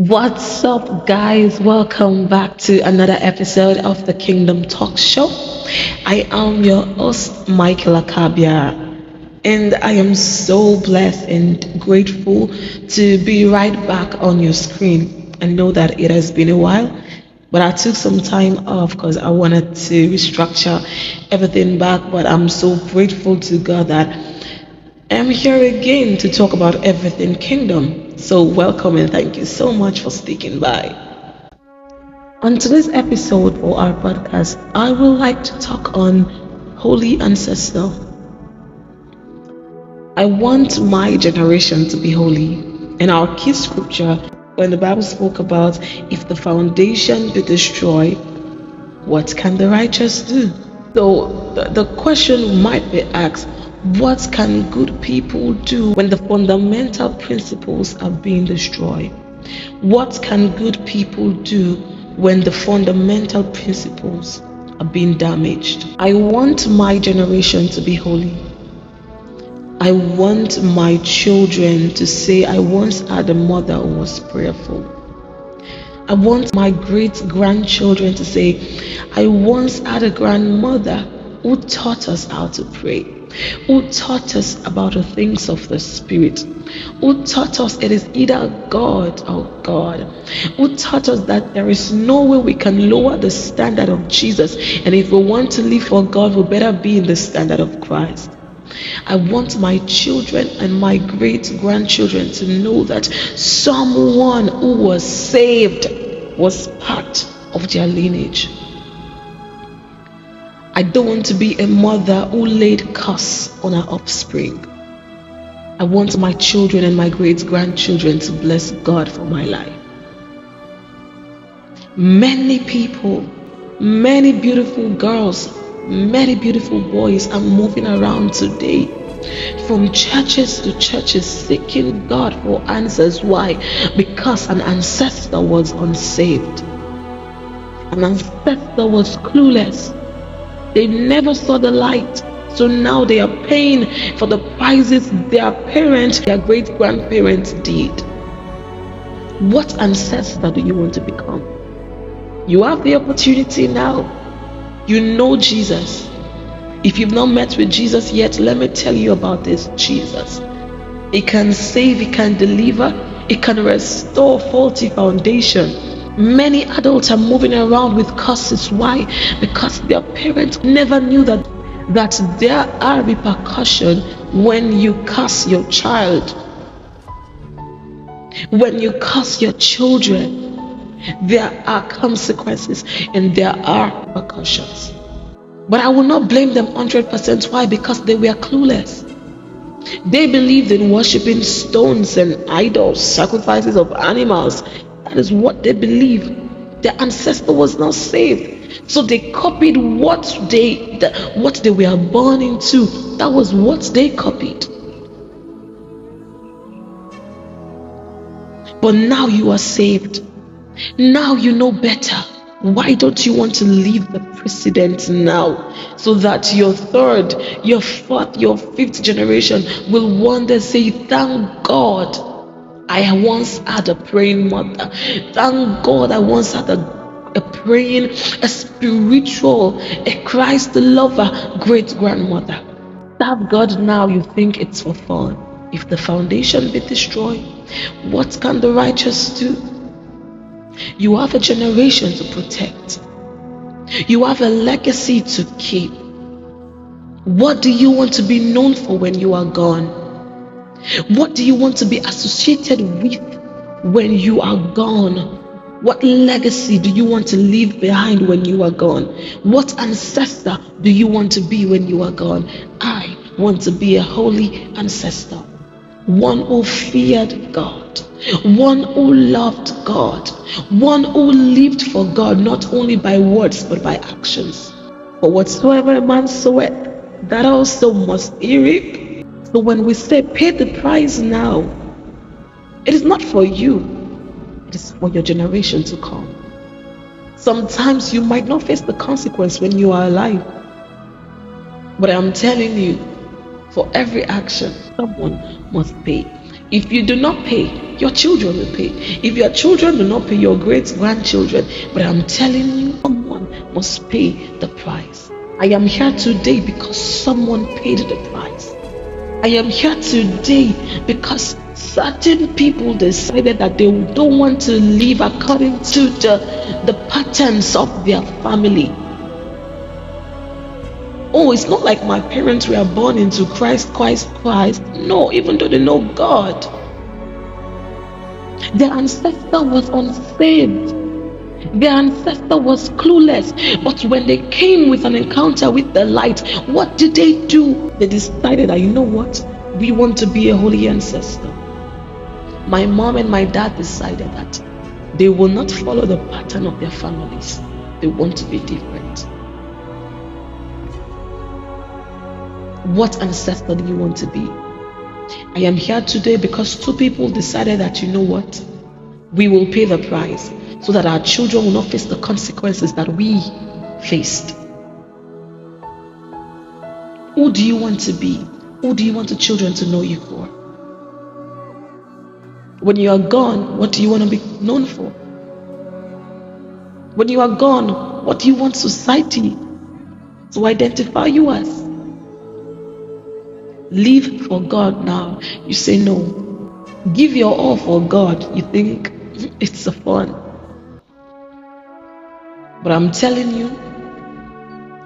What's up, guys? Welcome back to another episode of the Kingdom Talk Show. I am your host, Michael Akabia, and I am so blessed and grateful to be right back on your screen. I know that it has been a while, but I took some time off because I wanted to restructure everything back. But I'm so grateful to God that I'm here again to talk about everything kingdom. So, welcome and thank you so much for sticking by. On today's episode for our podcast, I would like to talk on Holy Ancestor. I want my generation to be holy. And our key scripture, when the Bible spoke about if the foundation be destroyed, what can the righteous do? So, the question might be asked, what can good people do when the fundamental principles are being destroyed? What can good people do when the fundamental principles are being damaged? I want my generation to be holy. I want my children to say, I once had a mother who was prayerful. I want my great-grandchildren to say, I once had a grandmother who taught us how to pray, who taught us about the things of the Spirit, who taught us it is either God or God, who taught us that there is no way we can lower the standard of Jesus, and if we want to live for God, we better be in the standard of Christ. I want my children and my great-grandchildren to know that someone who was saved was part of their lineage. I don't want to be a mother who laid curse on her offspring. I want my children and my great-grandchildren to bless God for my life. Many people, many beautiful girls, many beautiful boys are moving around today from churches to churches seeking God for answers. Why? Because an ancestor was unsaved. An ancestor was clueless. They never saw the light. So now they are paying for the prices their parents, their great-grandparents did. What ancestor do you want to become? You have the opportunity now. You know Jesus. If you've not met with Jesus yet, let me tell you about this Jesus. He can save, he can deliver, he can restore faulty foundation. Many adults are moving around with curses. Why? Because their parents never knew that there are repercussions when you curse your child. When you curse your children, there are consequences and there are repercussions. But I will not blame them 100%. Why? Because they were clueless. They believed in worshiping stones and idols, sacrifices of animals. That is what they believed. Their ancestor was not saved. So they copied what they were born into. That was what they copied. But now you are saved. Now you know better. Why don't you want to leave the precedent now, so that your third, your fourth, your fifth generation will one day say, thank God I once had a praying mother. Thank God I once had a praying, a spiritual, a Christ lover great-grandmother. Thank God now you think it's for fun. If the foundation be destroyed, what can the righteous do? You have a generation to protect. You have a legacy to keep. What do you want to be known for when you are gone? What do you want to be associated with when you are gone? What legacy do you want to leave behind when you are gone? What ancestor do you want to be when you are gone? I want to be a holy ancestor. One who feared God, one who loved God, one who lived for God, not only by words but by actions. For whatsoever a man soweth, that also must he reap. So when we say pay the price now, it is not for you, it is for your generation to come. Sometimes you might not face the consequence when you are alive, but I'm telling you, for every action, someone must pay. If you do not pay, your children will pay. If your children do not pay, your great grandchildren. But I'm telling you, someone must pay the price. I am here today because someone paid the price. I am here today because certain people decided that they don't want to live according to the patterns of their family. Oh, it's not like my parents were born into Christ. No, even though they know God. Their ancestor was unsaved. Their ancestor was clueless. But when they came with an encounter with the light, what did they do? They decided that, you know what? We want to be a holy ancestor. My mom and my dad decided that they will not follow the pattern of their families. They want to be different. What ancestor do you want to be? I am here today because two people decided that, you know what? We will pay the price so that our children will not face the consequences that we faced. Who do you want to be? Who do you want the children to know you for? When you are gone, what do you want to be known for? When you are gone, what do you want society to identify you as? Live for God now. You say no. Give your all for God. You think it's a fun. But I'm telling you,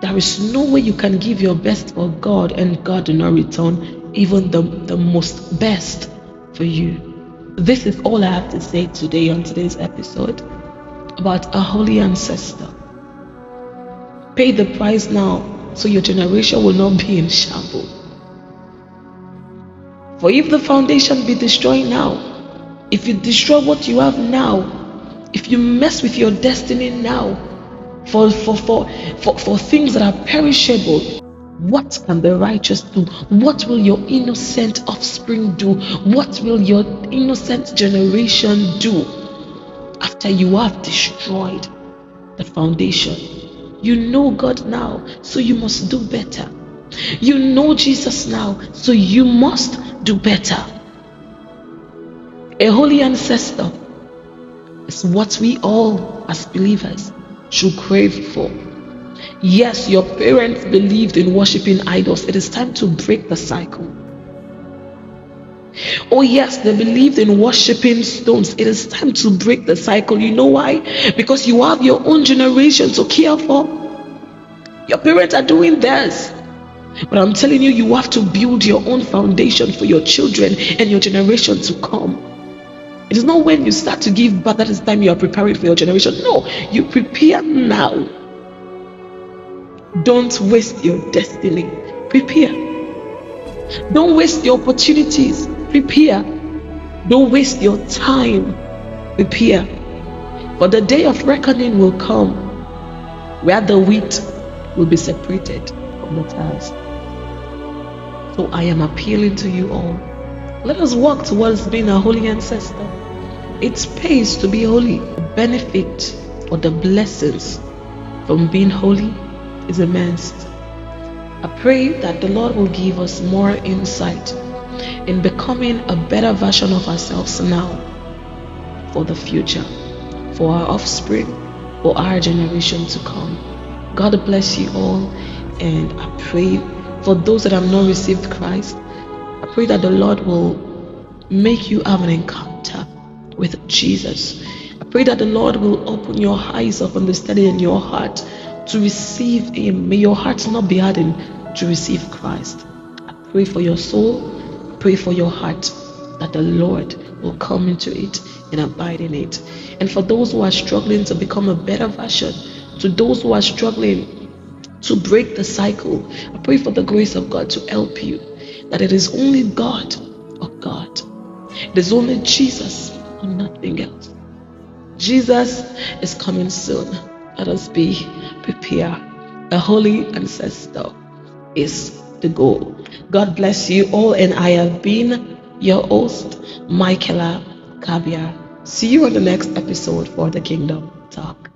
there is no way you can give your best for God and God do not return even the most best for you. This is all I have to say today on today's episode about a holy ancestor. Pay the price now so your generation will not be in shambles. For if the foundation be destroyed now, if you destroy what you have now, if you mess with your destiny now, for things that are perishable, what can the righteous do? What will your innocent offspring do? What will your innocent generation do after you have destroyed the foundation? You know God now, so you must do better. You know Jesus now, so you must do better. A holy ancestor is what we all as believers should crave for. Yes, your parents believed in worshiping idols. It is time to break the cycle. Oh yes, they believed in worshiping stones. It is time to break the cycle. You know why? Because you have your own generation to care for. Your parents are doing theirs. But I'm telling you, you have to build your own foundation for your children and your generation to come. It is not when you start to give birth that is the time you are preparing for your generation. No, you prepare now. Don't waste your destiny. Prepare. Don't waste your opportunities. Prepare. Don't waste your time. Prepare. For the day of reckoning will come, where the wheat will be separated from the tares. So I am appealing to you all. Let us walk towards being a holy ancestor. It pays to be holy. The benefit or the blessings from being holy is immense. I pray that the Lord will give us more insight in becoming a better version of ourselves now for the future, for our offspring, for our generation to come. God bless you all, and I pray for those that have not received Christ, I pray that the Lord will make you have an encounter with Jesus. I pray that the Lord will open your eyes of understanding in your heart to receive Him. May your heart not be hardened to receive Christ. I pray for your soul, I pray for your heart, that the Lord will come into it and abide in it. And for those who are struggling to become a better version, to those who are struggling to break the cycle, I pray for the grace of God to help you, that it is only God or God. It is only Jesus or nothing else. Jesus is coming soon. Let us be prepared. A holy ancestor is the goal. God bless you all, and I have been your host, Michaela Kabia. See you on the next episode for the Kingdom Talk.